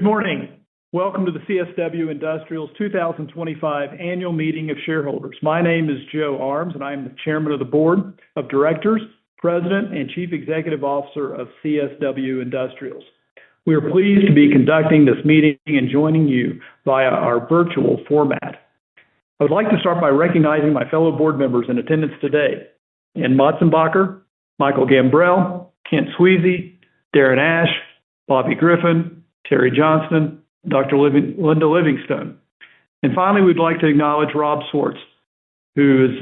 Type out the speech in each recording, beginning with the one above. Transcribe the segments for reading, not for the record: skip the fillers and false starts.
morning. Welcome to the CSW Industrials 2025 Annual Meeting of Shareholders. My name is Joe Arms, and I am the Chairman of the Board of Directors, President, and Chief Executive Officer of CSW Industrials. We are pleased to be conducting this meeting and joining you via our virtual format. I would like to start by recognizing my fellow board members in attendance today: Ann Motzenbacher, Michael Gambrell, Kent Sweezy, Darren Ash, Bobby Griffin, Terry Johnston, Dr. Linda Livingstone. And finally, we'd like to acknowledge Rob Swartz, who is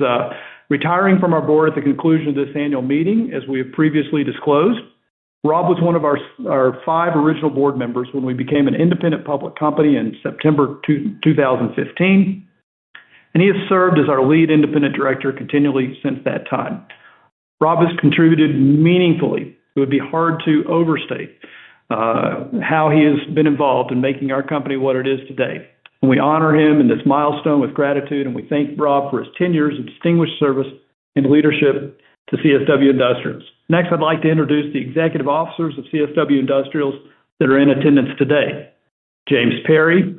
retiring from our board at the conclusion of this annual meeting, as we have previously disclosed. Rob was one of our 5 original board members when we became an independent public company in September 2015, and he has served as our lead independent director continually since that time. Rob has contributed meaningfully. It would be hard to overstate how he has been involved in making our company what it is today. And we honor him in this milestone with gratitude, and we thank Rob for his 10 years of distinguished service and leadership to CSW Industrials. Next, I'd like to introduce the executive officers of CSW Industrials that are in attendance today. James Perry,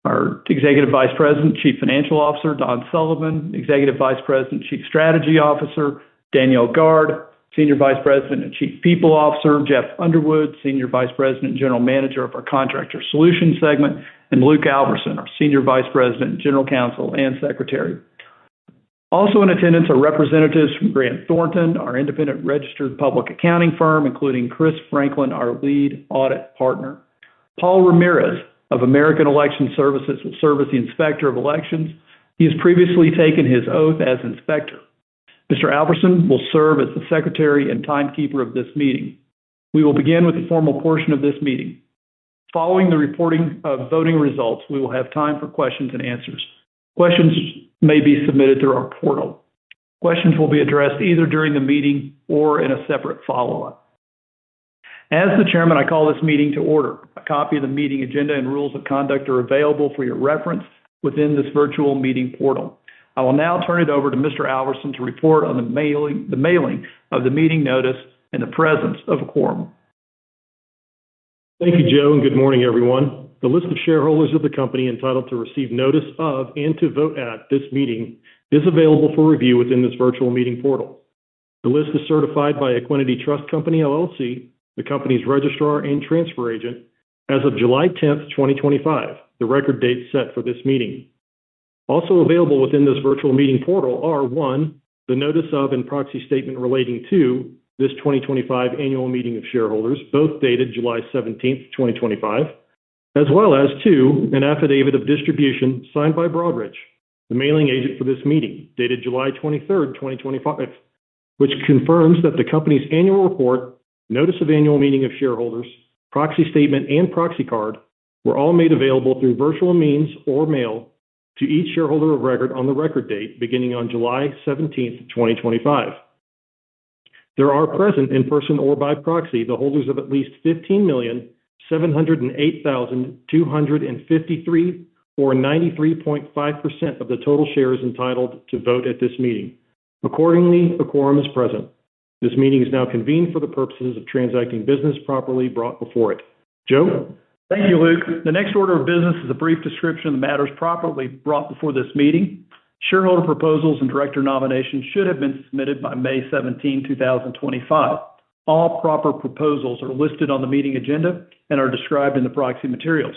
our Executive Vice President, Chief Financial Officer; Don Sullivan, Executive Vice President, Chief Strategy Officer; Danielle Gard, Senior Vice President and Chief People Officer; Jeff Underwood, Senior Vice President and General Manager of our Contractor Solutions segment; and Luke Alverson, our Senior Vice President, General Counsel, and Secretary. Also in attendance are representatives from Grant Thornton, our independent registered public accounting firm, including Chris Franklin, our lead audit partner. Paul Ramirez of American Election Services will serve as the Inspector of Elections. He has previously taken his oath as Inspector. Mr. Alverson will serve as the Secretary and Timekeeper of this meeting. We will begin with the formal portion of this meeting. Following the reporting of voting results, we will have time for questions and answers. Questions may be submitted through our portal. Questions will be addressed either during the meeting or in a separate follow-up. As the Chairman, I call this meeting to order. A copy of the meeting agenda and rules of conduct are available for your reference within this virtual meeting portal. I will now turn it over to Mr. Alverson to report on the mailing of the meeting notice and the presence of a quorum. Thank you, Joe, and good morning, everyone. The list of shareholders of the company entitled to receive notice of and to vote at this meeting is available for review within this virtual meeting portal. The list is certified by Equinity Trust Company, LLC, the company's registrar and transfer agent, as of July 10th, 2025, the record date set for this meeting. Also available within this virtual meeting portal are: 1, the notice of and proxy statement relating to this 2025 annual meeting of shareholders, both dated July 17th, 2025, as well as 2, an affidavit of distribution signed by Broadridge, the mailing agent for this meeting, dated July 23rd, 2025, which confirms that the company's annual report, notice of annual meeting of shareholders, proxy statement, and proxy card were all made available through virtual means or mail to each shareholder of record on the record date beginning on July 17th, 2025. There are present in person or by proxy the holders of at least 15,708,253, or 93.5% of the total shares entitled to vote at this meeting. Accordingly, a quorum is present. This meeting is now convened for the purposes of transacting business properly brought before it. Joe? Thank you, Luke. The next order of business is a brief description of the matters properly brought before this meeting. Shareholder proposals and director nominations should have been submitted by May 17, 2025. All proper proposals are listed on the meeting agenda and are described in the proxy materials.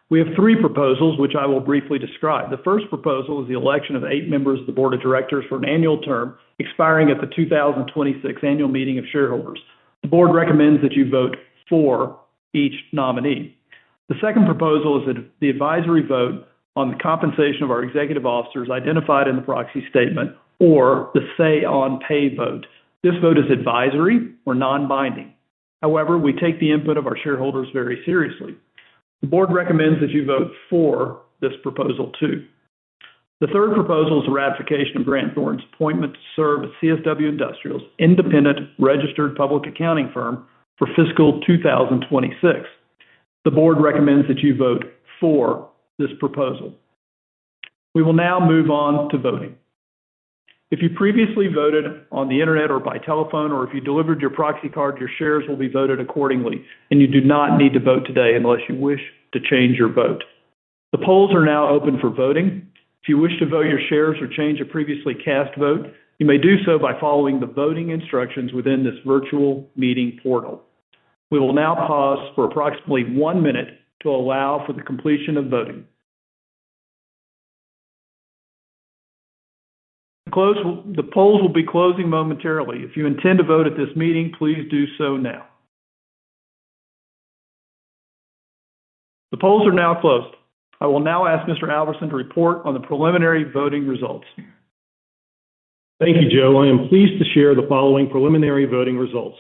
We have 3 proposals, which I will briefly describe. The first proposal is the election of 8 members of the Board of Directors for an annual term expiring at the 2026 annual meeting of shareholders. The board recommends that you vote for each nominee. The second proposal is the advisory vote on the compensation of our executive officers identified in the proxy statement, or the say-on-pay vote. This vote is advisory or non-binding. However, we take the input of our shareholders very seriously. The board recommends that you vote for this proposal too. The third proposal is the ratification of Grant Thornton's appointment to serve as CSW Industrials' independent registered public accounting firm for fiscal 2026. The board recommends that you vote for this proposal. We will now move on to voting. If you previously voted on the internet or by telephone, or if you delivered your proxy card, your shares will be voted accordingly, and you do not need to vote today unless you wish to change your vote. The polls are now open for voting. If you wish to vote your shares or change a previously cast vote, you may do so by following the voting instructions within this virtual meeting portal. We will now pause for approximately 1 minute to allow for the completion of voting. The polls will be closing momentarily. If you intend to vote at this meeting, please do so now. The polls are now closed. I will now ask Mr. Alverson to report on the preliminary voting results. Thank you, Joe. I am pleased to share the following preliminary voting results.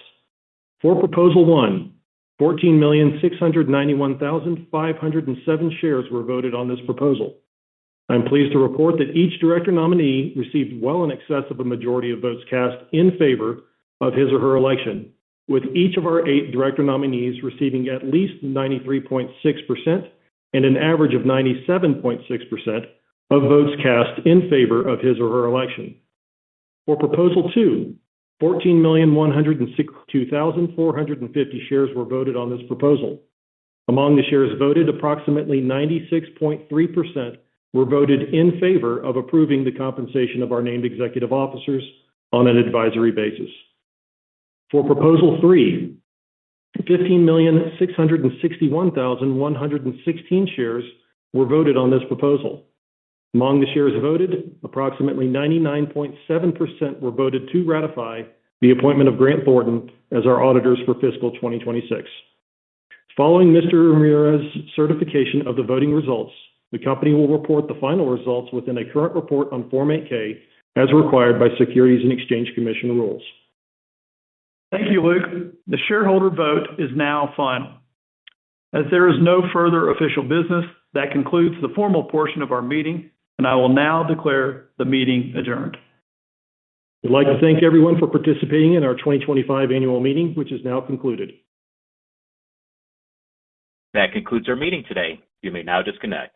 For Proposal 1, 14,691,507 shares were voted on this proposal. I'm pleased to report that each director nominee received well in excess of a majority of votes cast in favor of his or her election, with each of our 8 director nominees receiving at least 93.6% and an average of 97.6% of votes cast in favor of his or her election. For Proposal 2, 14,162,450 shares were voted on this proposal. Among the shares voted, approximately 96.3% were voted in favor of approving the compensation of our named executive officers on an advisory basis. For Proposal 3, 15,661,116 shares were voted on this proposal. Among the shares voted, approximately 99.7% were voted to ratify the appointment of Grant Thornton as our auditors for fiscal 2026. Following Mr. Ramirez's certification of the voting results, the company will report the final results within a current report on Form 8-K as required by Securities and Exchange Commission rules. Thank you, Luke. The shareholder vote is now final. As there is no further official business, that concludes the formal portion of our meeting, and I will now declare the meeting adjourned. I'd like to thank everyone for participating in our 2025 annual meeting, which is now concluded. That concludes our meeting today. You may now disconnect.